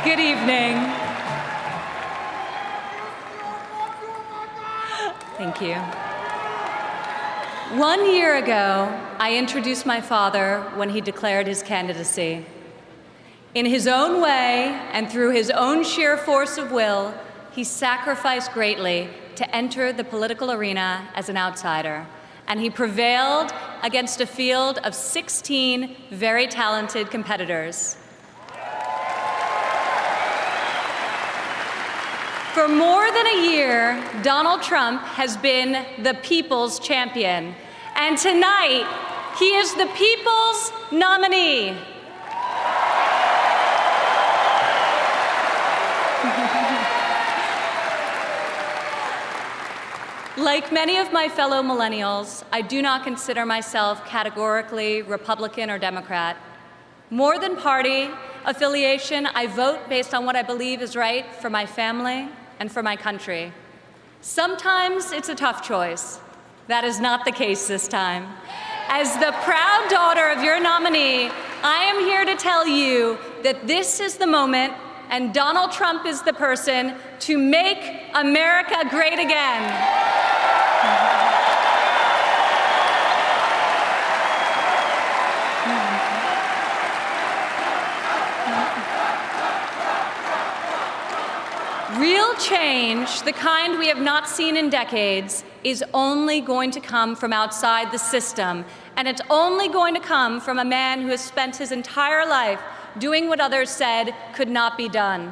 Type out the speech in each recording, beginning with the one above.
Good evening. Thank you. 1 year ago, I introduced my father when he declared his candidacy. In his own way and through his own sheer force of will, he sacrificed greatly to enter the political arena as an outsider, and he prevailed against a field of 16 very talented competitors. For more than a year, Donald Trump has been the people's champion, and tonight, he is the people's nominee. Like many of my fellow millennials, I do not consider myself categorically Republican or Democrat. More than party affiliation, I vote based on what I believe is right for my family and for my country. Sometimes it's a tough choice. That is not the case this time. As the proud daughter of your nominee, I am here to tell you that this is the moment and Donald Trump is the person to make America great again. Real change, the kind we have not seen in decades, is only going to come from outside the system, and it's only going to come from a man who has spent his entire life doing what others said could not be done.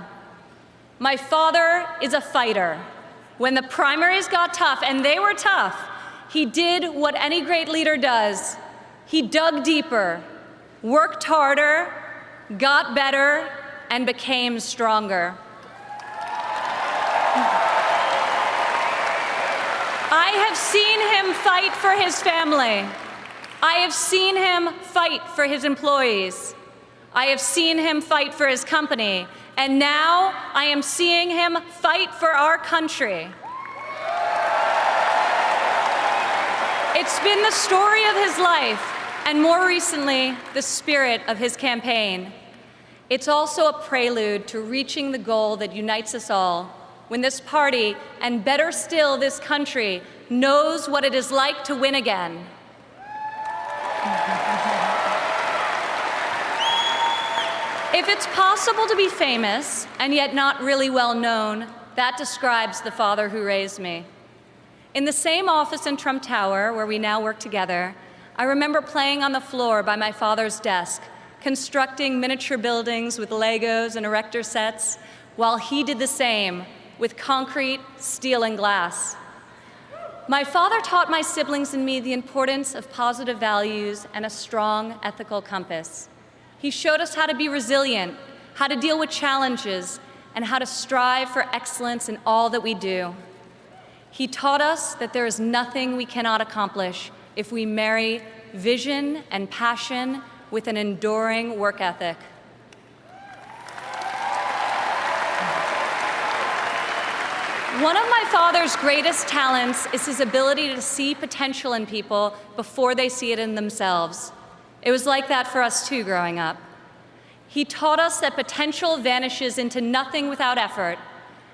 My father is a fighter. When the primaries got tough, and they were tough, he did what any great leader does. He dug deeper, worked harder, got better, and became stronger. I have seen him fight for his family. I have seen him fight for his employees. I have seen him fight for his company. And now I am seeing him fight for our country. It's been the story of his life, and more recently, the spirit of his campaign. It's also a prelude to reaching the goal that unites us all, when this party, and better still, this country, knows what it is like to win again. If it's possible to be famous and yet not really well known, that describes the father who raised me. In the same office in Trump Tower, where we now work together, I remember playing on the floor by my father's desk, constructing miniature buildings with Legos and erector sets, while he did the same with concrete, steel, and glass. My father taught my siblings and me the importance of positive values and a strong ethical compass. He showed us how to be resilient, how to deal with challenges, and how to strive for excellence in all that we do. He taught us that there is nothing we cannot accomplish if we marry vision and passion with an enduring work ethic. One of my father's greatest talents is his ability to see potential in people before they see it in themselves. It was like that for us too growing up. He taught us that potential vanishes into nothing without effort,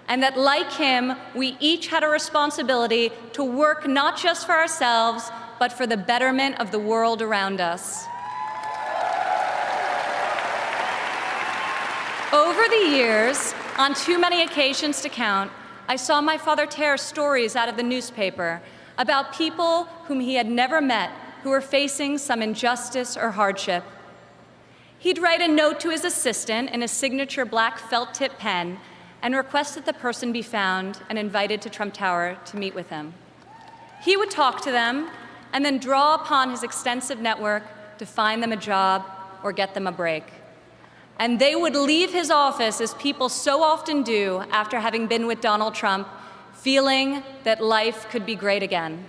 and that like him, we each had a responsibility to work not just for ourselves, but for the betterment of the world around us. Over the years, on too many occasions to count, I saw my father tear stories out of the newspaper about people whom he had never met who were facing some injustice or hardship. He'd write a note to his assistant in a signature black felt-tip pen and request that the person be found and invited to Trump Tower to meet with him. He would talk to them and then draw upon his extensive network to find them a job or get them a break. And they would leave his office, as people so often do after having been with Donald Trump, feeling that life could be great again.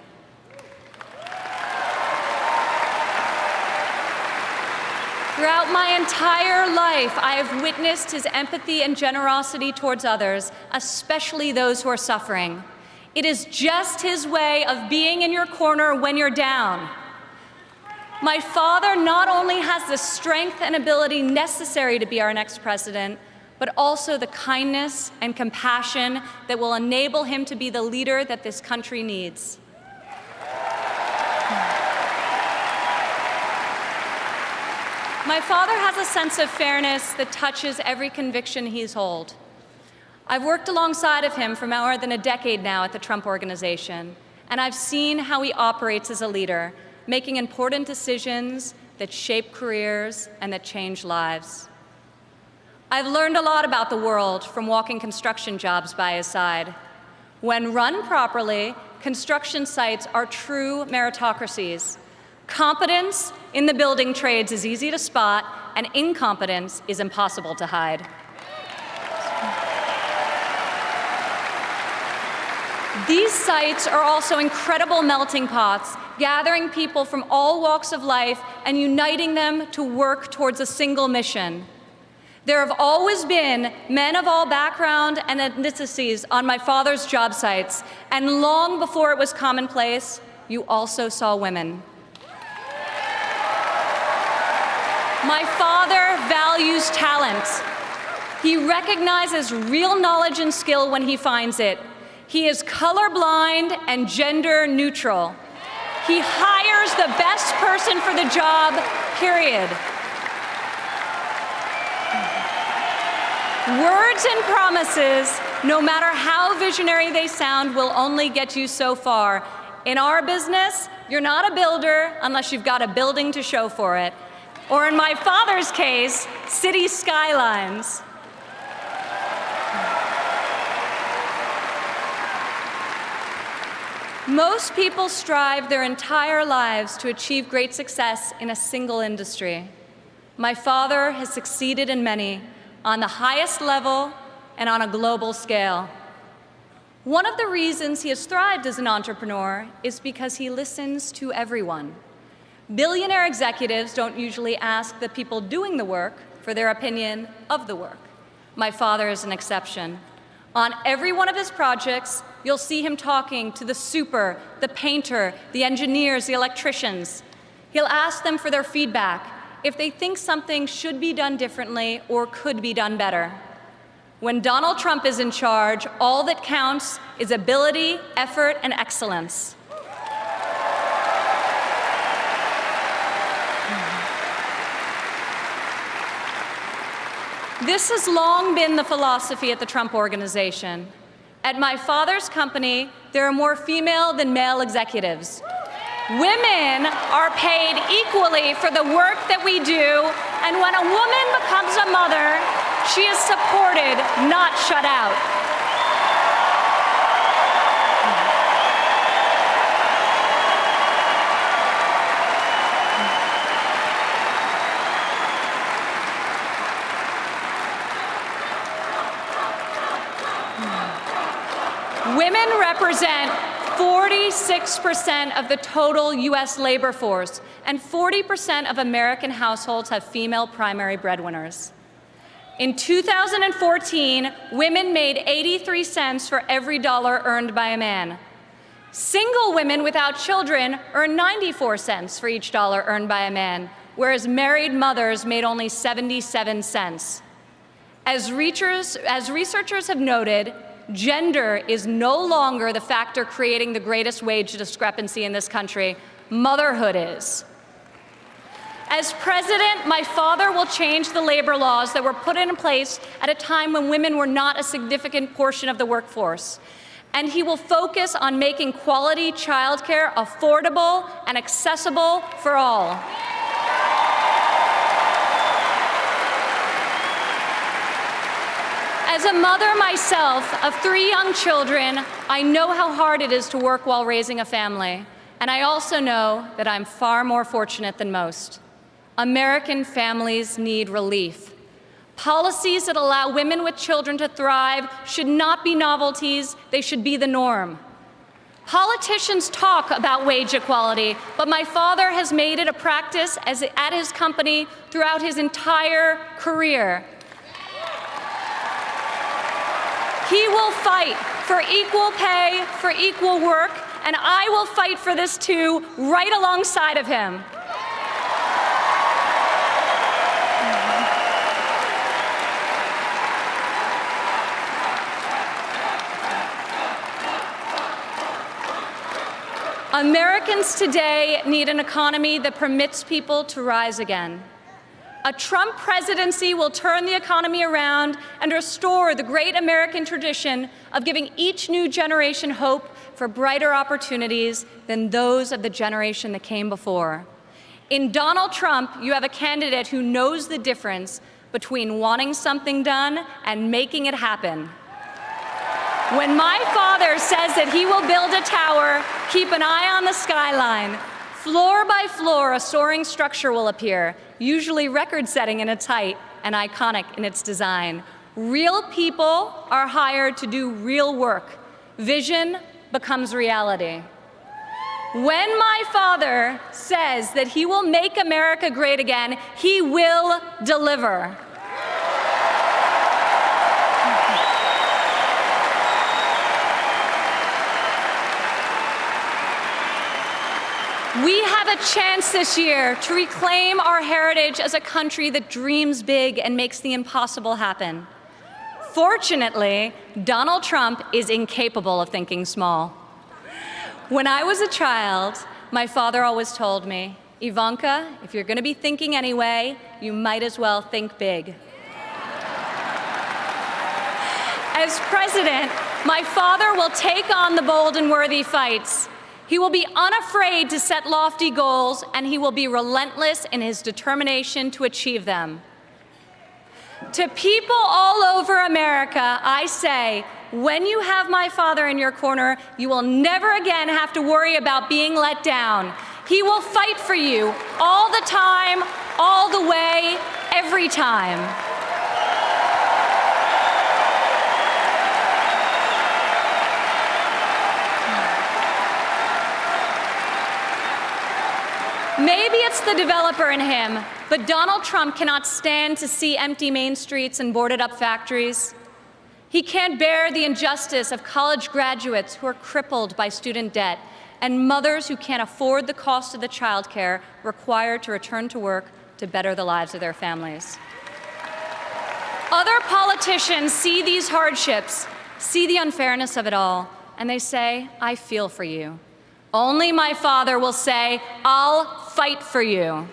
Throughout my entire life, I have witnessed his empathy and generosity towards others, especially those who are suffering. It is just his way of being in your corner when you're down. My father not only has the strength and ability necessary to be our next president, but also the kindness and compassion that will enable him to be the leader that this country needs. My father has a sense of fairness that touches every conviction he's held. I've worked alongside of him for more than a decade now at the Trump Organization, and I've seen how he operates as a leader, making important decisions that shape careers and that change lives. I've learned a lot about the world from walking construction jobs by his side. When run properly, construction sites are true meritocracies. Competence in the building trades is easy to spot, and incompetence is impossible to hide. These sites are also incredible melting pots, gathering people from all walks of life and uniting them to work towards a single mission. There have always been men of all background and ethnicities on my father's job sites, and long before it was commonplace, you also saw women. My father values talent. He recognizes real knowledge and skill when he finds it. He is colorblind and gender neutral. He hires the best person for the job, period. Words and promises, no matter how visionary they sound, will only get you so far. In our business, you're not a builder unless you've got a building to show for it. Or in my father's case, city skylines. Most people strive their entire lives to achieve great success in a single industry. My father has succeeded in many, on the highest level and on a global scale. One of the reasons he has thrived as an entrepreneur is because he listens to everyone. Billionaire executives don't usually ask the people doing the work for their opinion of the work. My father is an exception. On every one of his projects, you'll see him talking to the super, the painter, the engineers, the electricians. He'll ask them for their feedback, if they think something should be done differently or could be done better. When Donald Trump is in charge, all that counts is ability, effort, and excellence. This has long been the philosophy at the Trump Organization. At my father's company, there are more female than male executives. Women are paid equally for the work that we do, and when a woman becomes a mother, she is supported, not shut out. Women represent 46% of the total US labor force, and 40% of American households have female primary breadwinners. In 2014, women made 83 cents for every dollar earned by a man. Single women without children earn 94 cents for each dollar earned by a man, whereas married mothers made only 77 cents. As researchers have noted, gender is no longer the factor creating the greatest wage discrepancy in this country. Motherhood is. As president, my father will change the labor laws that were put in place at a time when women were not a significant portion of the workforce. And he will focus on making quality childcare affordable and accessible for all. As a mother myself of 3 young children, I know how hard it is to work while raising a family. And I also know that I'm far more fortunate than most. American families need relief. Policies that allow women with children to thrive should not be novelties, they should be the norm. Politicians talk about wage equality, but my father has made it a practice at his company throughout his entire career. He will fight for equal pay, for equal work, and I will fight for this too, right alongside of him. Americans today need an economy that permits people to rise again. A Trump presidency will turn the economy around and restore the great American tradition of giving each new generation hope for brighter opportunities than those of the generation that came before. In Donald Trump, you have a candidate who knows the difference between wanting something done and making it happen. When my father says that he will build a tower, keep an eye on the skyline. Floor by floor, a soaring structure will appear, usually record-setting in its height and iconic in its design. Real people are hired to do real work. Vision becomes reality. When my father says that he will make America great again, he will deliver. We have a chance this year to reclaim our heritage as a country that dreams big and makes the impossible happen. Fortunately, Donald Trump is incapable of thinking small. When I was a child, my father always told me, Ivanka, if you're going to be thinking anyway, you might as well think big. As president, my father will take on the bold and worthy fights. He will be unafraid to set lofty goals, and he will be relentless in his determination to achieve them. To people all over America, I say, when you have my father in your corner, you will never again have to worry about being let down. He will fight for you all the time, all the way, every time. Maybe it's the developer in him, but Donald Trump cannot stand to see empty main streets and boarded-up factories. He can't bear the injustice of college graduates who are crippled by student debt and mothers who can't afford the cost of the childcare required to return to work to better the lives of their families. Other politicians see these hardships, see the unfairness of it all, and they say, I feel for you. Only my father will say, I'll fight for you.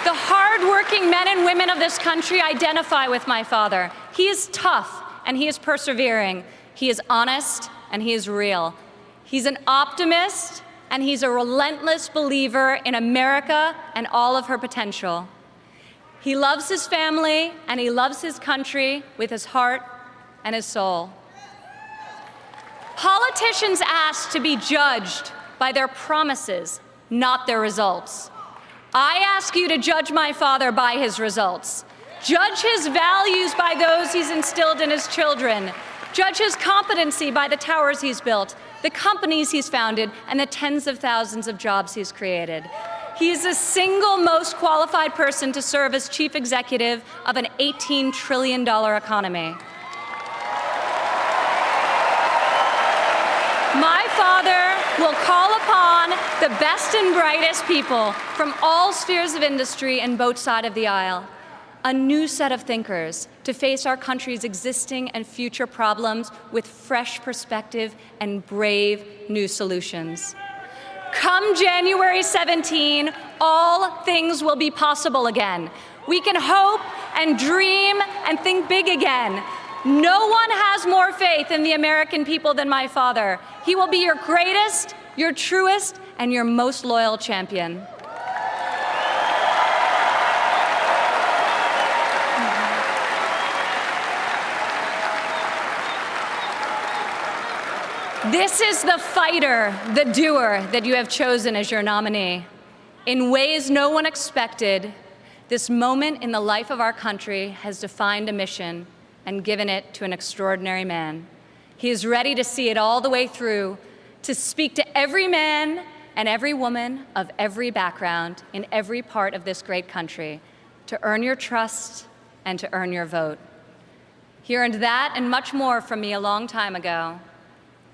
The hard-working men and women of this country identify with my father. He is tough and he is persevering. He is honest and he is real. He's an optimist and he's a relentless believer in America and all of her potential. He loves his family and he loves his country with his heart and his soul. Politicians ask to be judged by their promises, not their results. I ask you to judge my father by his results. Judge his values by those he's instilled in his children. Judge his competency by the towers he's built, the companies he's founded, and the tens of thousands of jobs he's created. He is the single most qualified person to serve as chief executive of an $18 trillion economy. My father will call upon the best and brightest people from all spheres of industry and both sides of the aisle, a new set of thinkers to face our country's existing and future problems with fresh perspective and brave new solutions. Come January 17, all things will be possible again. We can hope and dream and think big again. No one has more faith in the American people than my father. He will be your greatest, your truest, and your most loyal champion. This is the fighter, the doer that you have chosen as your nominee. In ways no one expected, this moment in the life of our country has defined a mission and given it to an extraordinary man. He is ready to see it all the way through, to speak to every man and every woman of every background in every part of this great country, to earn your trust and to earn your vote. He earned that and much more from me a long time ago.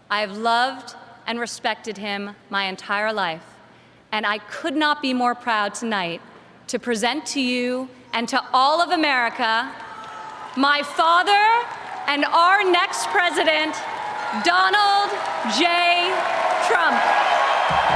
I have loved and respected him my entire life, and I could not be more proud tonight to present to you and to all of America my father, and our next president, Donald J. Trump.